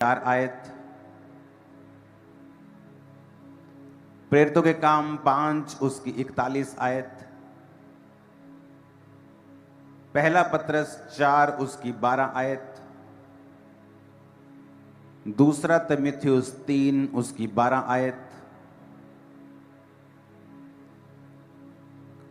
4 आयत, प्रेरितों के काम 5 उसकी 41 आयत, पहला पत्रस 4 उसकी 12 आयत, दूसरा तीमुथियुस 3 उसकी 12 आयत,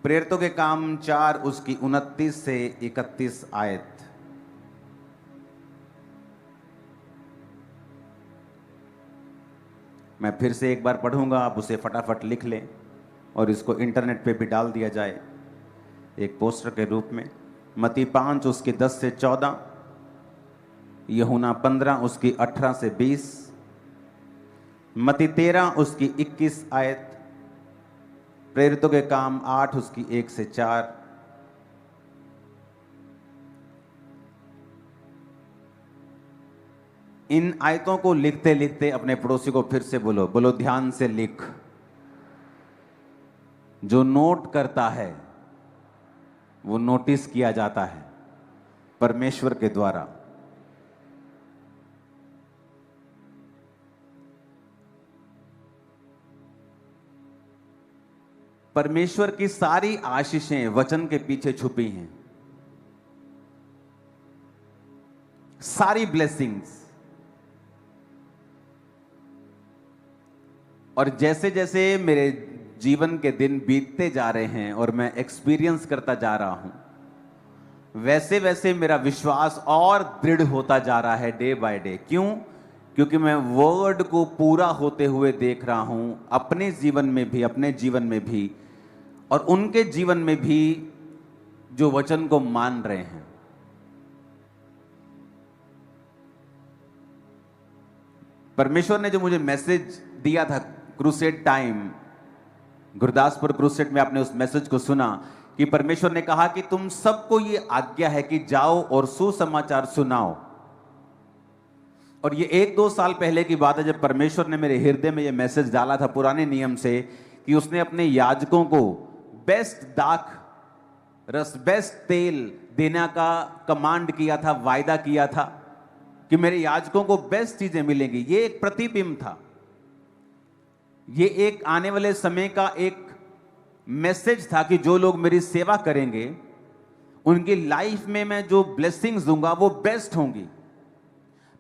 प्रेरितों के काम 4 उसकी 29 से 31 आयत। मैं फिर से एक बार पढ़ूंगा, आप उसे फटाफट लिख लें और इसको इंटरनेट पे भी डाल दिया जाए एक पोस्टर के रूप में। मत्ती 5 उसकी 10 से 14, यूहन्ना 15 उसकी 18 से 20, मत्ती 13 उसकी 21 आयत, प्रेरितों के काम 8 उसकी 1 से 4। इन आयतों को लिखते लिखते अपने पड़ोसी को फिर से बोलो, बोलो ध्यान से लिख। जो नोट करता है वो नोटिस किया जाता है परमेश्वर के द्वारा। परमेश्वर की सारी आशीषें वचन के पीछे छुपी हैं, सारी ब्लेसिंग्स। और जैसे जैसे मेरे जीवन के दिन बीतते जा रहे हैं और मैं एक्सपीरियंस करता जा रहा हूं, वैसे वैसे मेरा विश्वास और दृढ़ होता जा रहा है डे बाय डे। क्यों? क्योंकि मैं वर्ड को पूरा होते हुए देख रहा हूं, अपने जीवन में भी, अपने जीवन में भी और उनके जीवन में भी जो वचन को मान रहे हैं। परमेश्वर ने जो मुझे मैसेज दिया था क्रूसेड टाइम, गुरदासपुर क्रूसेड में आपने उस मैसेज को सुना कि परमेश्वर ने कहा कि तुम सबको ये आज्ञा है कि जाओ और सुसमाचार सुनाओ। और ये 1-2 साल पहले की बात है जब परमेश्वर ने मेरे हृदय में ये मैसेज डाला था पुराने नियम से कि उसने अपने याजकों को बेस्ट दाख रस, बेस्ट तेल देने का कमांड किया था, वायदा किया था कि मेरे याजकों को बेस्ट चीजें मिलेंगी। ये एक प्रतिबिंब था, ये एक आने वाले समय का एक मैसेज था कि जो लोग मेरी सेवा करेंगे उनकी लाइफ में मैं जो ब्लेसिंग्स दूंगा वो बेस्ट होंगी।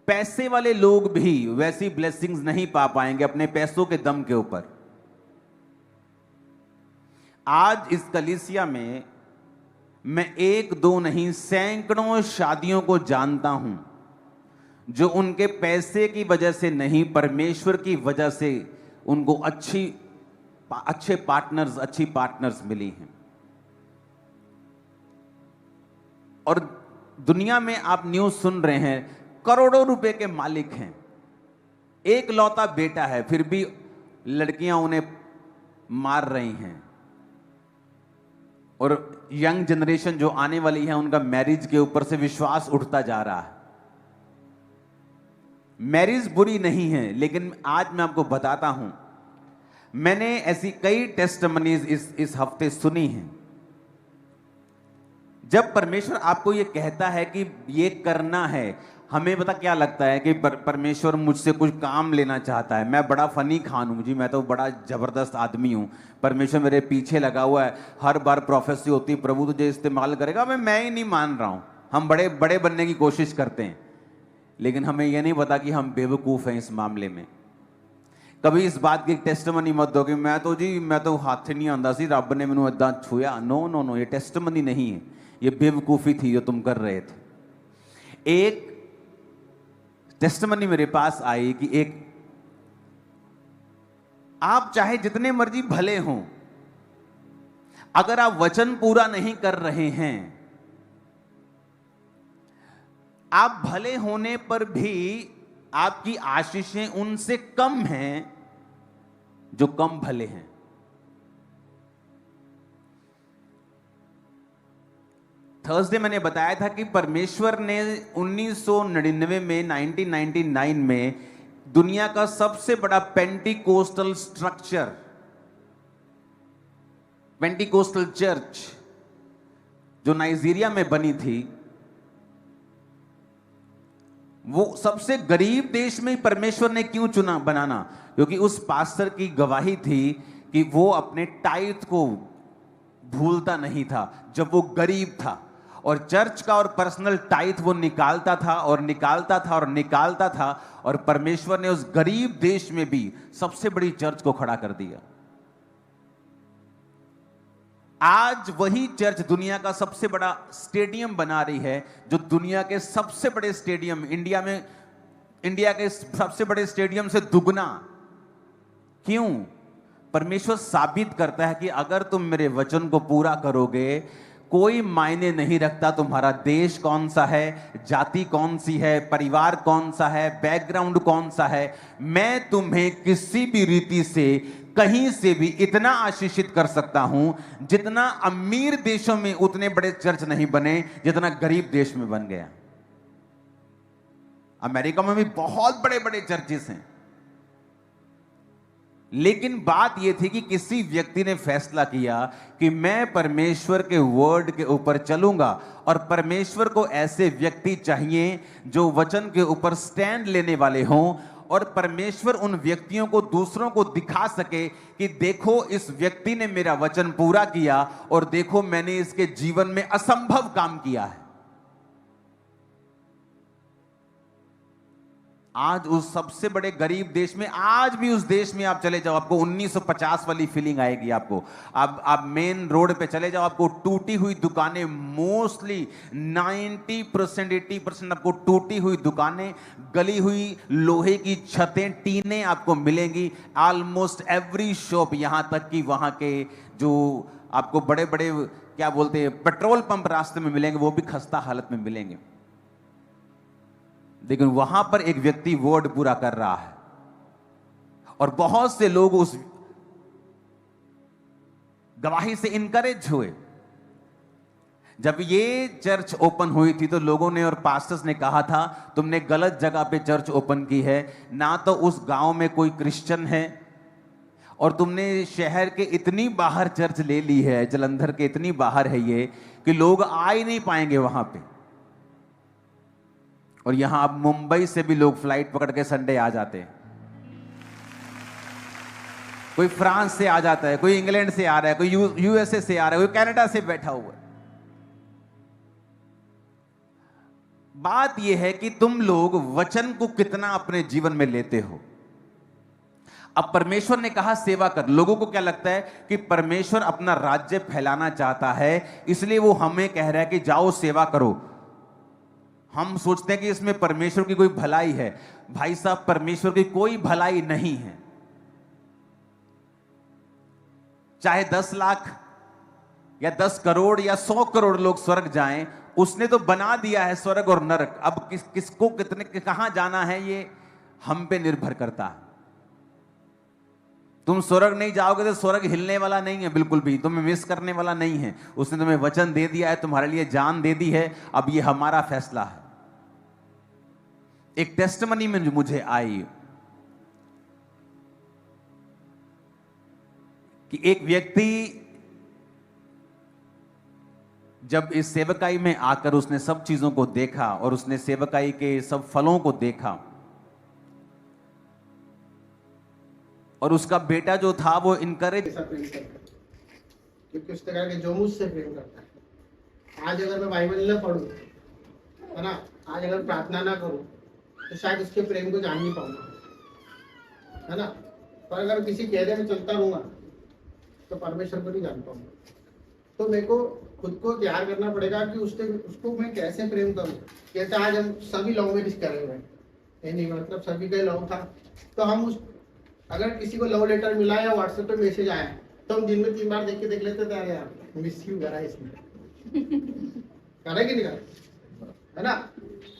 पैसे वाले लोग भी वैसी ब्लेसिंग्स नहीं पा पाएंगे अपने पैसों के दम के ऊपर। आज इस कलीसिया में मैं 1-2 नहीं, सैकड़ों शादियों को जानता हूं जो उनके पैसे की वजह से नहीं, परमेश्वर की वजह से उनको अच्छे पार्टनर्स, अच्छी पार्टनर्स मिली हैं। और दुनिया में आप न्यूज सुन रहे हैं, करोड़ों रुपए के मालिक हैं, एक लौता बेटा है, फिर भी लड़कियां उन्हें मार रही हैं। और यंग जनरेशन जो आने वाली है उनका मैरिज के ऊपर से विश्वास उठता जा रहा है। मैरिज बुरी नहीं है, लेकिन आज मैं आपको बताता हूं, मैंने ऐसी कई टेस्टिमनीज इस हफ्ते सुनी हैं। जब परमेश्वर आपको ये कहता है कि ये करना है, हमें पता क्या लगता है कि परमेश्वर मुझसे कुछ काम लेना चाहता है। मैं बड़ा फनी खान हूं जी, मैं तो बड़ा जबरदस्त आदमी हूं, परमेश्वर मेरे पीछे लगा हुआ है। हर बार प्रोफेसी होती, प्रभु तुझे इस्तेमाल करेगा। मैं ही नहीं मान रहा हूं। हम बड़े बड़े बनने की कोशिश करते हैं, लेकिन हमें यह नहीं पता कि हम बेवकूफ हैं इस मामले में। कभी इस बात की टेस्टिमनी मत दो कि मैं तो हाथ नहीं आंदा सी, रब ने मैनू इदां छुया। नो नो नो, ये टेस्टिमनी नहीं है, ये बेवकूफी थी जो तुम कर रहे थे। एक टेस्टिमनी मेरे पास आई कि आप चाहे जितने मर्जी भले हों, अगर आप वचन पूरा नहीं कर रहे हैं, आप भले होने पर भी आपकी आशीषें उनसे कम हैं जो कम भले हैं। थर्सडे मैंने बताया था कि परमेश्वर ने 1999 में 1999 में दुनिया का सबसे बड़ा पेंटिकोस्टल स्ट्रक्चर, पेंटिकोस्टल चर्च जो नाइजीरिया में बनी थी, वो सबसे गरीब देश में परमेश्वर ने क्यों चुना बनाना? क्योंकि उस पास्टर की गवाही थी कि वो अपने टाइट को भूलता नहीं था जब वो गरीब था, और चर्च का और पर्सनल टाइट वो निकालता था और निकालता था और निकालता था, और परमेश्वर ने उस गरीब देश में भी सबसे बड़ी चर्च को खड़ा कर दिया। आज वही चर्च दुनिया का सबसे बड़ा स्टेडियम बना रही है, जो दुनिया के सबसे बड़े स्टेडियम, इंडिया के सबसे बड़े स्टेडियम से दुगना। क्यों? परमेश्वर साबित करता है कि अगर तुम मेरे वचन को पूरा करोगे, कोई मायने नहीं रखता तुम्हारा देश कौन सा है, जाति कौन सी है, परिवार कौन सा है, बैकग्राउंड कौन सा है, मैं तुम्हें किसी भी रीति से कहीं से भी इतना आशीषित कर सकता हूं। जितना अमीर देशों में उतने बड़े चर्च नहीं बने जितना गरीब देश में बन गया। अमेरिका में भी बहुत बड़े बड़े चर्चेस हैं, लेकिन बात यह थी कि किसी व्यक्ति ने फैसला किया कि मैं परमेश्वर के वर्ड के ऊपर चलूंगा, और परमेश्वर को ऐसे व्यक्ति चाहिए जो वचन के ऊपर स्टैंड लेने वाले हों, और परमेश्वर उन व्यक्तियों को दूसरों को दिखा सके कि देखो इस व्यक्ति ने मेरा वचन पूरा किया, और देखो मैंने इसके जीवन में असंभव काम किया है। आज उस सबसे बड़े गरीब देश में, आज भी उस देश में आप चले जाओ, आपको 1950 वाली फीलिंग आएगी। आपको आप मेन रोड पे चले जाओ, आपको टूटी हुई दुकानें, मोस्टली 90% 80% आपको टूटी हुई दुकानें, गली हुई लोहे की छतें, टीनें आपको मिलेंगी। ऑलमोस्ट एवरी शॉप, यहां तक कि वहां के जो आपको बड़े बड़े क्या बोलते हैं पेट्रोल पंप रास्ते में मिलेंगे, वो भी खस्ता हालत में मिलेंगे। लेकिन वहां पर एक व्यक्ति वर्ड पूरा कर रहा है, और बहुत से लोग उस गवाही से इनकरेज हुए। जब ये चर्च ओपन हुई थी तो लोगों ने और पास्टर्स ने कहा था, तुमने गलत जगह पे चर्च ओपन की है, ना तो उस गांव में कोई क्रिश्चियन है, और तुमने शहर के इतनी बाहर चर्च ले ली है, जलंधर के इतनी बाहर है ये, कि लोग आ ही नहीं पाएंगे वहां पे। और यहां अब मुंबई से भी लोग फ्लाइट पकड़ के संडे आ जाते हैं, कोई फ्रांस से आ जाता है, कोई इंग्लैंड से आ रहा है, कोई यूएसए से आ रहा है, कोई कनाडा से बैठा हुआ है। बात यह है कि तुम लोग वचन को कितना अपने जीवन में लेते हो। अब परमेश्वर ने कहा सेवा कर। लोगों को क्या लगता है कि परमेश्वर अपना राज्य फैलाना चाहता है, इसलिए वो हमें कह रहा है कि जाओ सेवा करो। हम सोचते हैं कि इसमें परमेश्वर की कोई भलाई है। भाई साहब, परमेश्वर की कोई भलाई नहीं है। चाहे 10 लाख या 10 करोड़ या 100 करोड़ लोग स्वर्ग जाएं, उसने तो बना दिया है स्वर्ग और नरक। अब किसको कितने कहां जाना है ये हम पे निर्भर करता है। तुम स्वर्ग नहीं जाओगे तो स्वर्ग हिलने वाला नहीं है, बिल्कुल भी तुम्हें मिस करने वाला नहीं है। उसने तुम्हें वचन दे दिया है, तुम्हारे लिए जान दे दी है। अब ये हमारा फैसला है। एक टेस्टिमनी में जो मुझे आई कि एक व्यक्ति जब इस सेवकाई में आकर उसने सब चीजों को देखा और उसने सेवकाई के सब फलों को देखा, और उसका बेटा जो था वो इनकरेज, क्योंकि उस तरह के जो मुझसे प्रेम करता है। आज अगर मैं बाइबल न पढ़ूं, है ना, आज अगर प्रार्थना ना करूं, तो शायद उसके प्रेम को जान नहीं पाऊंगा, है ना। पर अगर किसी कहने में चलता रहूंगा तो परमेश्वर को नहीं जान पाऊंगा। तो मेरे को खुद को तैयार करना पड़ेगा कि उसको मैं कैसे प्रेम करूं। जैसे आज हम सभी लव मैरिज कर रहे हैं, ये नहीं मतलब सभी का लव था, तो हम अगर किसी को लव लेटर मिला या व्हाट्सएप पे मैसेज आया तो हम दिन में 3 बार देख लेते थे, अरे यार मिस यू करा इसमें करा कि नहीं करा, है ना।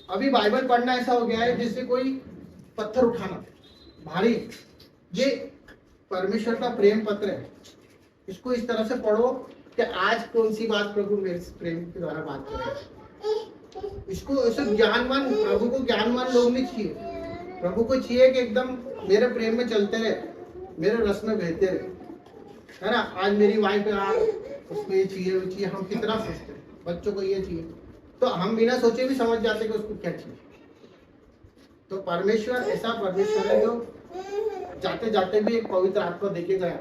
अभी बाइबल पढ़ना ऐसा हो गया है जैसे कोई पत्थर उठाना भारी। ये परमेश्वर का प्रेम पत्र है, इसको इस तरह से पढ़ो कि आज कौन सी बात प्रभु मेरे प्रेम के द्वारा बात करें। इसको ऐसे ज्ञानवान, प्रभु को ज्ञानवान लोग नहीं चाहिए। प्रभु को चाहिए कि एकदम मेरे प्रेम में चलते रहे, मेरे रस में बहते रहे, है ना। आज मेरी वाइफ है, उसको ये चाहिए वो चाहिए, हम कितना सोचते हैं। बच्चों को ये चाहिए तो हम बिना सोचे भी समझ जाते कि उसको क्या चाहिए। तो परमेश्वर ऐसा परमेश्वर है जो जाते जाते भी एक पवित्र आत्मा देके गया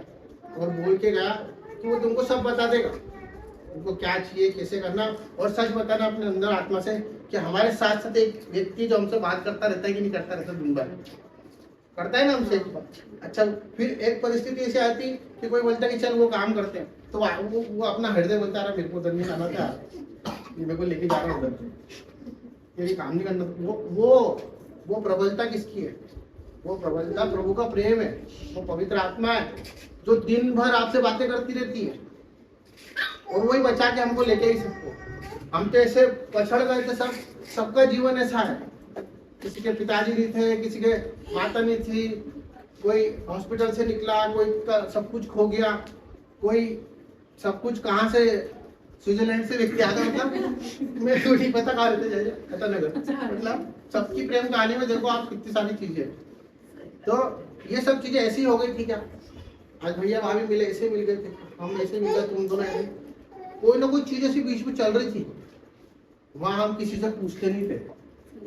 और बोल के गया कि वो तुमको सब बता देगा, तुमको क्या चाहिए, कैसे करना, और सच बताना अपने अंदर आत्मा से। कि हमारे साथ साथ एक व्यक्ति जो हमसे बात करता रहता है कि नहीं करता रहता, दिन भर करता है ना हमसे। अच्छा, फिर एक परिस्थिति ऐसी आती कि कोई बोलता है कि चल वो काम करते हैं, तो वो अपना हृदय बोलता है मेरे को उधर नहीं जाना था, मेरे को लेके जा रहा है उधर, ये काम नहीं करना। वो प्रबलता किसकी है? वो प्रबलता प्रभु का प्रेम है, वो पवित्र आत्मा है जो दिन भर आपसे बातें करती रहती है, और वही बचा के हमको लेके ही सबको। हम तो ऐसे पछड़ गए थे, सबका जीवन ऐसा है। किसी के पिताजी नहीं थे, किसी के माता नहीं थी, कोई हॉस्पिटल से निकला, कोई का सब कुछ खो गया, कोई सब कुछ कहाँ से स्विट्जरलैंड से व्यक्ति आता, मतलब मेरे को नहीं पता कहाँ रहते जाइए नगर, मतलब सबकी प्रेम कहानी में देखो आप कितनी सारी चीजें। तो ये सब चीजें ऐसी हो गई थी क्या, आज भैया भाभी मिले ऐसे मिल गए थे, हम ऐसे मिल गए, तुम दोनों ऐसे, कोई ना कोई चीज ऐसी बीच में चल रही थी। वहां हम किसी से पूछते नहीं थे,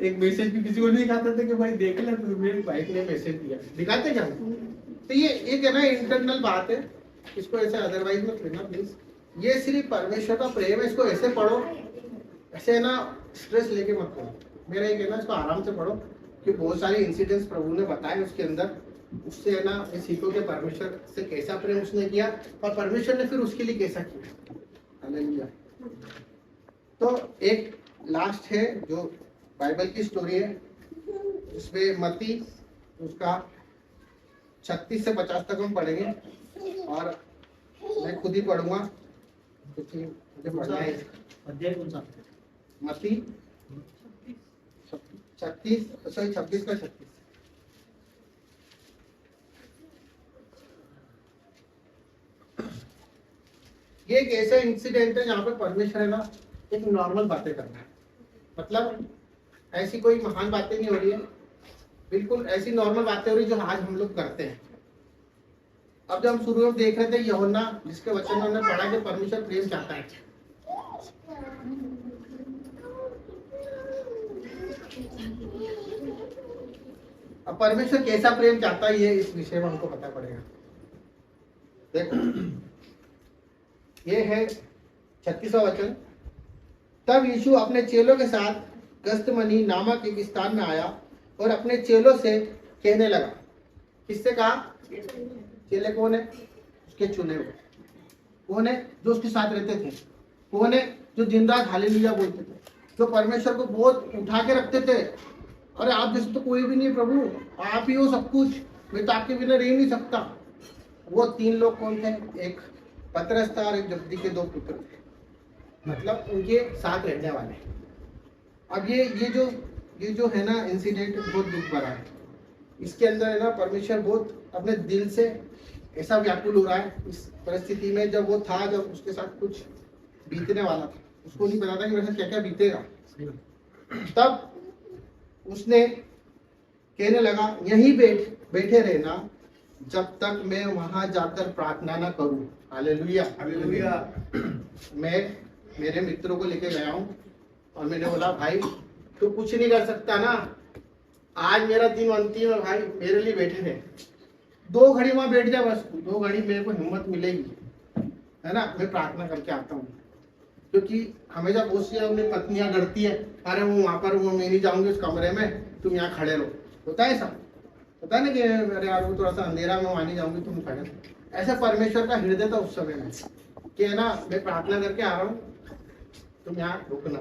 एक मैसेज भी किसी को नहीं दिखाते थे कि भाई देख ले तो मेरी वाइफ ने मैसेज दिया, दिखाते क्या? तो ये एक है ना इंटरनल बात है, इसको ऐसे अदरवाइज मत लेना प्लीज। ये सिर्फ परमेश्वर का प्रेम है, इसको ऐसे पढ़ो, ऐसे है ना स्ट्रेस लेके मत पढ़ो। मेरा एक है ना, इसको आराम से पढ़ो कि बहुत सारे इंसिडेंट्स प्रभु ने बताए उसके अंदर, उससे है ना ये सीखो कि परमेश्वर से कैसा प्रेम उसने किया और परमेश्वर ने फिर उसके लिए कैसा किया। हालेलुया। तो एक लास्ट है जो बाइबल की स्टोरी है, जिसमें मत्ती उसका 36 से 50 तक हम पढ़ेंगे, और मैं खुद ही पढ़ूंगा क्योंकि मुझे पढ़ना है। अध्याय कौन सा? मत्ती 26 का 36। ये एक ऐसा इंसिडेंट है जहाँ पे परमेश्वर है ना एक नॉर्मल बातें कर रहा है, मतलब ऐसी कोई महान बातें नहीं हो रही है, बिल्कुल ऐसी नॉर्मल बातें हो रही है जो आज हम लोग करते हैं। अब जब हम शुरू में देख रहे थे यूहन्ना, जिसके वचन में हमने पढ़ा कि परमेश्वर प्रेम चाहता है, अब परमेश्वर कैसा प्रेम चाहता है ये इस विषय में हमको पता पड़ेगा। देखो ये है 36वां वचन। तब यीशु अपने चेलों के साथ गस्तमनी नामक एक स्थान में आया और अपने चेलों से कहने लगा। किससे कहा? चेले कौन है? उसके चुने हुए। कौन है? जो उसके साथ रहते थे। कौन है? जो दिन रात हालेलुया बोलते थे, जो परमेश्वर को बहुत उठा के रखते थे। अरे आप जैसे तो कोई भी नहीं प्रभु, आप ही हो सब कुछ, मैं तो आपके बिना रह नहीं सकता। वो 3 लोग कौन थे? एक पतरस था और एक जब्दी के 2 पुत्र थे, मतलब उनके साथ रहने वाले। अब ये जो है ना इंसिडेंट बहुत दुख भरा है। इसके अंदर है ना परमेश्वर बहुत अपने दिल से ऐसा व्याकुल हो रहा है इस परिस्थिति में। जब वो था, जब उसके साथ कुछ बीतने वाला था, उसको नहीं पता था कि मेरे साथ क्या क्या बीतेगा। तब उसने कहने लगा, यहीं बैठे रहना जब तक मैं वहां जाकर प्रार्थना ना करूं। Hallelujah, hallelujah. मैं मेरे मित्रों को लेके गया हूं और मैंने बोला, भाई तू कुछ नहीं कर सकता ना, आज मेरा दिन अंतिम है भाई, मेरे लिए बैठे रहे 2 घड़ी वहां बैठ जा, बस 2 घड़ी मेरे को हिम्मत मिलेगी, है ना, मैं प्रार्थना करके आता हूँ। क्योंकि हमेशा बहुत सी अपनी पत्नियां डरती है, अरे वो वहां पर वो मैं नहीं जाऊंगी उस कमरे में, तुम यहाँ खड़े रहो। होता है ऐसा, होता है ना कि अरे यार वो थोड़ा सा अंधेरा में वहां नहीं जाऊंगी, तुम खड़े रहो। ऐसा परमेश्वर का हृदय था उस समय में कि है ना, मैं प्रार्थना करके आ रहा हूँ, तुम यहाँ रुकना।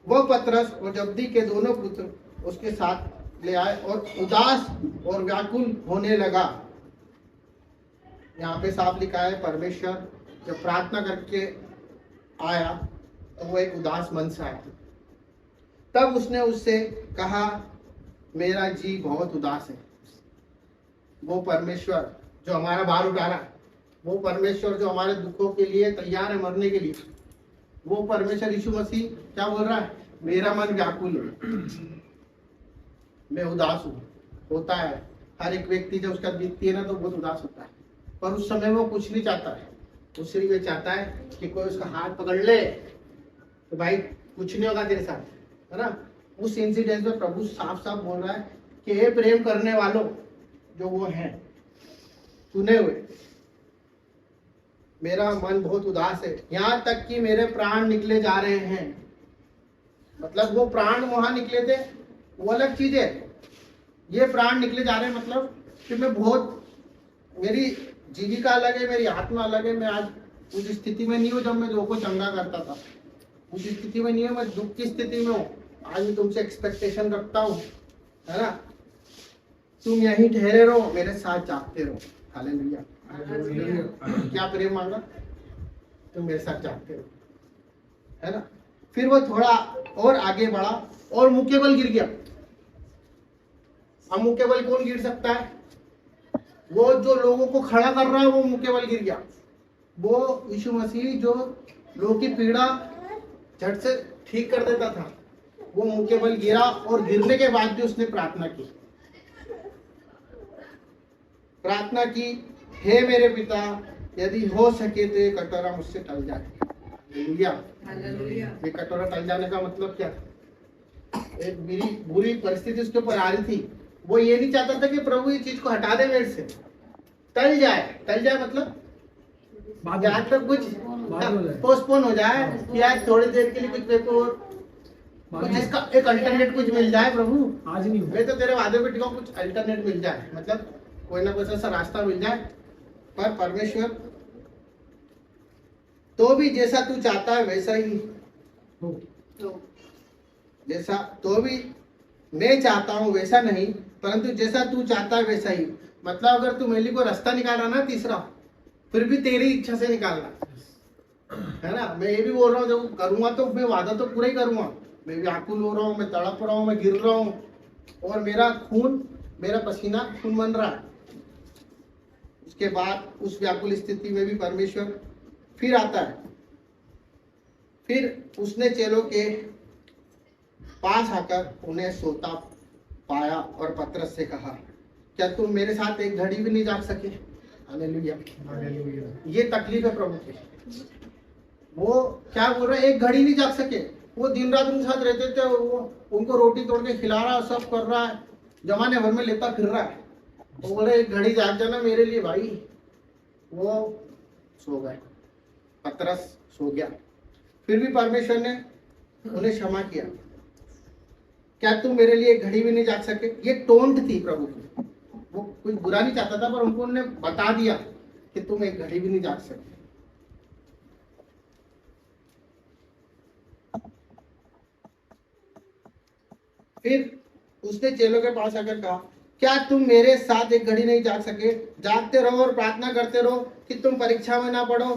वो पतरस और जब्दी के दोनों पुत्र उसके साथ ले आए और उदास और व्याकुल होने लगा। यहाँ पे साफ लिखा है, परमेश्वर जब प्रार्थना करके आया तो वो एक उदास मन से आया। तब उसने उससे कहा, मेरा जी बहुत उदास है। वो परमेश्वर जो हमारा भार उठा रहा है, वो परमेश्वर जो हमारे दुखों के लिए तैयार है मरने के लिए, वो परमेश्वर यीशु मसीह क्या बोल रहा है, मेरा मन व्याकुल है, मैं उदास हूँ। होता है, हर एक व्यक्ति जब उसका बीतती है ना तो बहुत उदास होता है, पर उस समय वो कुछ नहीं चाहता है। वो सिर्फ ये चाहता है कि कोई उसका हाथ पकड़ ले तो भाई कुछ नहीं होगा तेरे साथ, है ना, उस इंसिडेंस में प्रभु साफ साफ बोल रहा है कि हे प्रेम करने वालों, जो वो हैं चुने हुए, मेरा मन बहुत उदास है, यहाँ तक कि मेरे प्राण निकले जा रहे हैं। मतलब वो प्राण वहां निकले थे वो अलग चीज है, ये प्राण निकले जा रहे हैं मतलब कि मैं बहुत, मेरी जीविका अलग है, मेरी आत्मा अलग है। मैं आज उस स्थिति में नहीं हूँ जब मैं लोगों को चंगा करता था, उस स्थिति में नहीं हूँ, मैं दुख की स्थिति में हूँ। आज मैं तुमसे एक्सपेक्टेशन रखता हूँ, है ना, तुम यहीं ठहरे रहो, मेरे साथ जागते रहो। हालेलुया। क्या प्रेम मांगा, तुम मेरे साथ जागते रहो, है ना। फिर वो थोड़ा और आगे बढ़ा और मुक्के बल गिर गया। अब मुक्के बल कौन गिर सकता है? वो जो लोगों को खड़ा कर रहा है वो मुक्के बल गिर गया। वो यीशु मसीह जो लोगों की पीड़ा झट से ठीक कर देता था, वो मुक्के बल गिरा और गिरने के बाद भी उसने प्रार्थना की, प्रार्थना की, हे मेरे पिता, यदि हो सके तो ये कटोरा मुझसे टल जाए। हालेलुया। ये कटोरा टल जाने का मतलब क्या? एक बुरी परिस्थिति उसके ऊपर आ रही थी, वो ये नहीं चाहता था कि प्रभु ये चीज को हटा दे मेरे से, टल जाए। टल जाए मतलब यहाँ तक कुछ पोस्टपोन हो जाए, कि आज थोड़ी देर के लिए कुछ मेरे को कुछ इसका एक अल्टरनेट कुछ मिल जाए। प्रभु आज नहीं, मैं तो तेरे वादे पे टिका, कुछ अल्टरनेट मिल जाए, मतलब कोई ना कोई ऐसा रास्ता मिल जाए। पर परमेश्वर तो भी जैसा तू चाहता है वैसा ही हो, जैसा तो भी मैं चाहता हूँ वैसा नहीं, परंतु जैसा तू चाहता है वैसा ही। मतलब अगर तू मेरे लिए को रास्ता निकाल रहा ना तीसरा, फिर भी तेरी इच्छा से निकालना, है ना। मैं ये भी बोल रहा हूँ, जब करूंगा तो मैं वादा तो पूरा ही करूंगा। मैं भी आकुल हो रहा हूँ, मैं तड़प रहा हूँ, मैं गिर रहा हूँ, और मेरा खून, मेरा पसीना खून बन रहा है। उसके बाद उस व्याकुल स्थिति में भी परमेश्वर फिर आता है। फिर उसने चेलों के पास आकर उन्हें सोता पाया और पतरस से कहा, क्या तुम मेरे साथ एक घड़ी भी नहीं जाग सके? हालेलुया। ये तकलीफ है प्रभु की। वो क्या बोल रहा है, एक घड़ी नहीं जाग सके। वो दिन रात उनके साथ रहते थे, वो उनको रोटी तोड़ के खिला रहा है, सब कर रहा है, जमाने भर में लेता फिर रहा है। वो बोल रहे एक घड़ी जाग जाना मेरे लिए भाई। वो सो गए, पतरस सो गया। फिर भी परमेश्वर ने उन्हें क्षमा किया। क्या तुम मेरे लिए एक घड़ी भी नहीं जाग सके? ये टोंट थी प्रभु की, वो कुछ बुरा नहीं चाहता था, पर उनको उन्होंने बता दिया कि तुम एक घड़ी भी नहीं जाग सकते। फिर उसने चेलों के पास आकर कहा, क्या तुम मेरे साथ एक घड़ी नहीं जाग सके? जागते रहो और प्रार्थना करते रहो कि तुम परीक्षा में ना पड़ो।